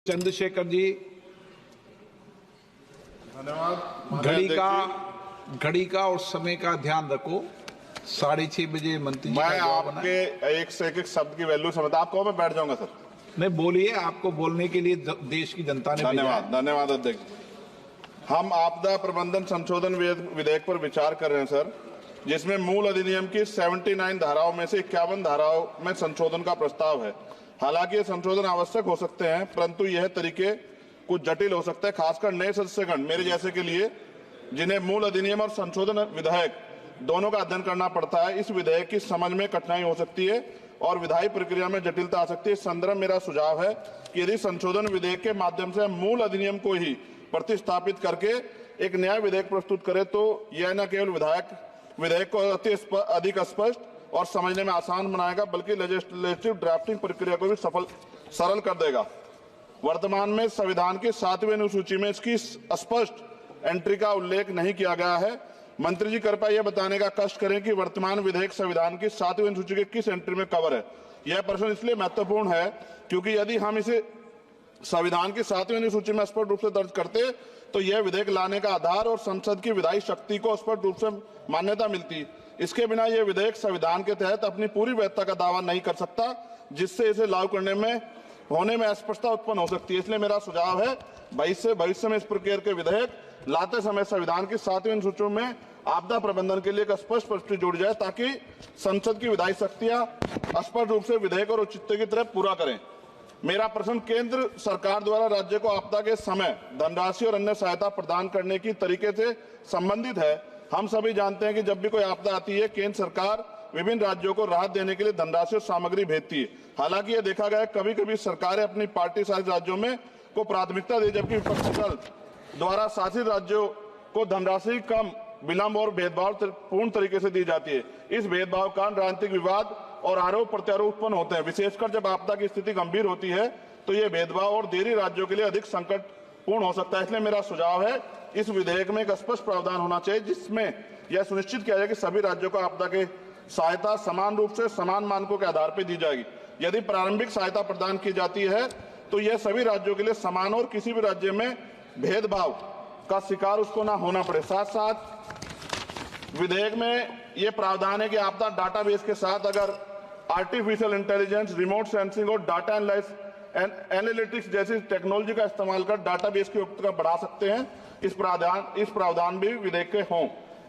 चंद्रशेखर जी, धन्यवाद। घड़ी का और समय का ध्यान रखो। 6:30 बजे मंत्री जी का मैं जवाब आना है। आपके एक से एक शब्द की वैल्यू समझता, आप कहो मैं बैठ जाऊंगा सर। नहीं बोलिए, आपको बोलने के लिए देश की जनता ने भेजा धन्यवाद है। धन्यवाद अध्यक्ष। हम आपदा प्रबंधन संशोधन विधेयक पर विचार कर रहे हैं सर, जिसमें मूल अधिनियम की 79 धाराओं में से 51 धाराओं में संशोधन का प्रस्ताव है। हालांकि ये संशोधन आवश्यक हो सकते हैं, परंतु यह तरीके कुछ जटिल हो सकते हैं, खासकर नए सदस्यगण मेरे जैसे के लिए, जिन्हें मूल अधिनियम और संशोधन विधेयक दोनों का अध्ययन करना पड़ता है। इस विधेयक की समझ में कठिनाई हो सकती है और विधायी प्रक्रिया में जटिलता आ सकती है। इस संदर्भ मेरा सुझाव है कि यदि संशोधन विधेयक के माध्यम से मूल अधिनियम को ही प्रतिस्थापित करके एक नया विधेयक प्रस्तुत करे, तो यह न केवल विधेयक को अधिक स्पष्ट और समझने में आसान बनाएगा, बल्कि लेजिस्लेटिव ड्राफ्टिंग प्रक्रिया को भी सरल कर देगा। वर्तमान में संविधान की 7वीं अनुसूची में इसकी स्पष्ट एंट्री का उल्लेख नहीं किया गया है। मंत्री जी कृपया यह बताने का कष्ट करें कि वर्तमान विधेयक संविधान की 7वीं अनुसूची के किस एंट्री में कवर है। यह प्रश्न इसलिए महत्वपूर्ण है क्योंकि यदि हम इसे संविधान की 7वीं अनुसूची में स्पष्ट रूप से दर्ज करते तो यह विधेयक लाने का आधार और संसद की विधायी शक्ति को स्पष्ट रूप से मान्यता मिलती। इसके बिना यह विधेयक संविधान के तहत अपनी पूरी वैधता का दावा नहीं कर सकता, जिससे इसे लागू करने में होने में अस्पष्टता उत्पन्न हो सकती है। इसलिए मेरा सुझाव है भविष्य में इस प्रकार के विधेयक लाते समय संविधान की 7वीं अनुसूची में आपदा प्रबंधन के लिए एक स्पष्ट प्रविष्टि जोड़ी जाए, ताकि संसद की विधायी शक्तियां स्पष्ट रूप से विधेयक और औचित्य की तरफ पूरा करें। मेरा प्रश्न केंद्र सरकार द्वारा राज्य को आपदा के समय धनराशि और अन्य सहायता प्रदान करने की तरीके से संबंधित है। हम सभी जानते हैं कि जब भी कोई आपदा आती है, केंद्र सरकार विभिन्न राज्यों को राहत देने के लिए धनराशि और सामग्री भेजती है। हालांकि यह देखा गया कभी कभी सरकारें अपनी पार्टी शासित राज्यों में को प्राथमिकता दे, जबकि विपक्षी दल द्वारा शासित राज्यों को धनराशि कम, विलंब और भेदभाव पूर्ण तरीके से दी जाती है। इस भेदभाव का राजनीतिक विवाद और आरोप प्रत्यारोप उत्पन्न होते हैं। विशेषकर जब आपदा की स्थिति गंभीर होती है तो यह भेदभाव और देरी राज्यों के लिए अधिक संकटपूर्ण हो सकता है। इसलिए मेरा सुझाव है इस विधेयक में एक स्पष्ट प्रावधान होना चाहिए, जिसमें यह सुनिश्चित किया जाए कि सभी राज्यों को आपदा के सहायता समान रूप से समान मानकों के आधार पर दी जाएगी। यदि प्रारंभिक सहायता प्रदान की जाती है तो यह सभी राज्यों के लिए समान और किसी भी राज्य में भेदभाव का शिकार उसको ना होना पड़े। साथ साथ विधेयक में यह प्रावधान है कि आपदा डाटाबेस के साथ अगर आर्टिफिशियल इंटेलिजेंस, रिमोट सेंसिंग और डाटा एनालिटिक्स जैसी टेक्नोलॉजी का इस्तेमाल कर डाटाबेस की उपलब्धता बढ़ा सकते हैं। इस प्रावधान भी विधेयक के हों।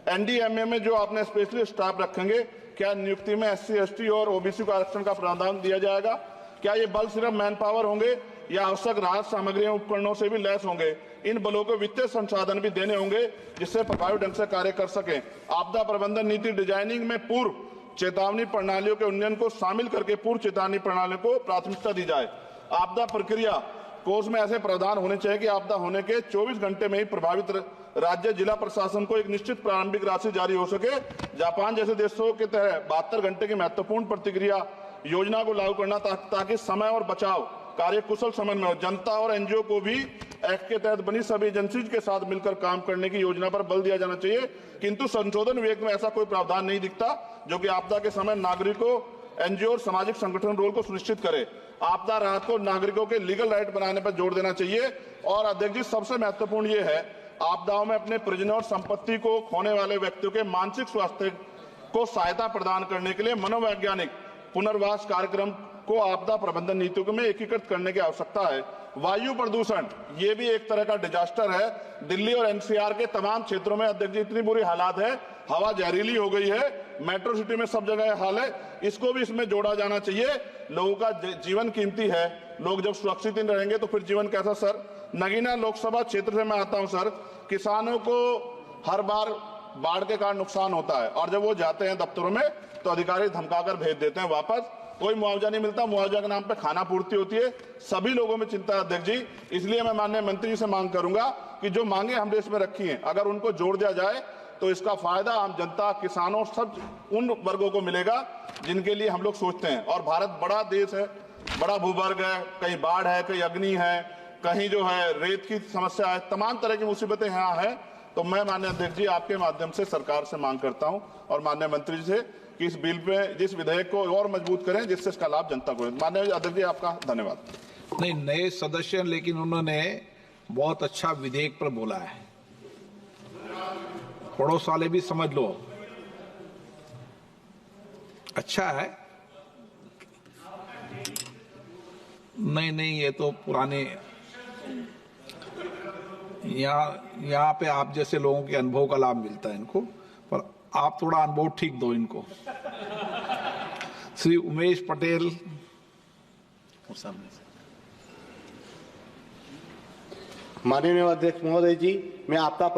एनडीएमए में जो आपने स्पेशली स्टाफ रखेंगे, क्या नियुक्ति में SC, ST और OBC को आरक्षण का प्रावधान दिया जाएगा? क्या ये बल सिर्फ मैन पावर होंगे या आवश्यक राहत सामग्रियों उपकरणों से भी लैस होंगे? इन बलों को वित्तीय संसाधन भी देने होंगे जिससे प्रभावी ढंग से कार्य कर सकें। आपदा प्रबंधन नीति डिजाइनिंग में पूर्व चेतावनी प्रणालियों के उन्नयन को शामिल करके पूर्व चेतावनी प्रणालियों को प्राथमिकता दी जाए। आपदा प्रक्रिया कोष में ऐसे प्रावधान होने चाहिए कि आपदा होने के 24 घंटे में ही प्रभावित राज्य जिला प्रशासन को एक निश्चित प्रारंभिक राशि जारी हो सके। जापान जैसे देशों के तहत 72 घंटे की महत्वपूर्ण प्रतिक्रिया योजना को लागू करना, ताकि समय और बचाव कार्य कुशल समन्वय हो। जनता और NGO को भी एक्ट के तहत बनी सभी एजेंसीज के साथ मिलकर काम करने की योजना पर बल दिया जाना चाहिए। किंतु संशोधन विधेयक में ऐसा कोई प्रावधान नहीं दिखता जो कि आपदा के समय नागरिकों, NGO और सामाजिक संगठन रोल को सुनिश्चित करे। आपदा राहत को नागरिकों के लीगल राइट बनाने पर जोर देना चाहिए। और अध्यक्ष जी, सबसे महत्वपूर्ण ये है, आपदाओं में अपने परिजनों और संपत्ति को खोने वाले व्यक्तियों के मानसिक स्वास्थ्य को सहायता प्रदान करने के लिए मनोवैज्ञानिक पुनर्वास कार्यक्रम को आपदा प्रबंधन नीतियों में एकीकृत करने की आवश्यकता है। वायु प्रदूषण ये भी एक तरह का डिजास्टर है। दिल्ली और NCR के तमाम क्षेत्रों में अध्यक्ष जी इतनी बुरी हालात है, हवा जहरीली हो गई है। मेट्रो सिटी में सब जगह हाल है, इसको भी इसमें जोड़ा जाना चाहिए। लोगों का जीवन कीमती है, लोग जब सुरक्षित नहीं रहेंगे तो फिर जीवन कैसा? सर, नगीना लोकसभा क्षेत्र से मैं आता हूं सर। किसानों को हर बार बाढ़ के कारण नुकसान होता है और जब वो जाते हैं दफ्तरों में तो अधिकारी धमकाकर भेज देते हैं वापस। कोई मुआवजा नहीं मिलता, मुआवजा के नाम पे खाना पूर्ति होती है। सभी लोगों में चिंता है अध्यक्ष जी। इसलिए मैं माननीय मंत्री जी से मांग करूंगा कि जो मांगे हम देश में रखी हैं, अगर उनको जोड़ दिया जाए तो इसका फायदा आम जनता, किसानों, सब उन वर्गों को मिलेगा जिनके लिए हम लोग सोचते हैं। और भारत बड़ा देश है, बड़ा भूभाग है, कहीं बाढ़ है, कहीं अग्नि है, कहीं जो है रेत की समस्या है, तमाम तरह की मुसीबतें यहाँ है। तो मैं माननीय अध्यक्ष जी आपके माध्यम से सरकार से मांग करता हूं और माननीय मंत्री जी से कि इस बिल पे, जिस विधेयक को और मजबूत करें जिससे इसका लाभ जनता को। माननीय अध्यक्ष जी आपका धन्यवाद। नहीं, नए सदस्य हैं, लेकिन उन्होंने बहुत अच्छा विधेयक पर बोला है। पड़ोस वाले भी समझ लो, अच्छा है। नहीं, ये तो पुराने, यहाँ पे आप जैसे लोगों के अनुभव का लाभ मिलता है इनको, पर आप थोड़ा अनुभव ठीक दो इनको। श्री उमेश पटेल, माननीय अध्यक्ष महोदय जी, मैं आपका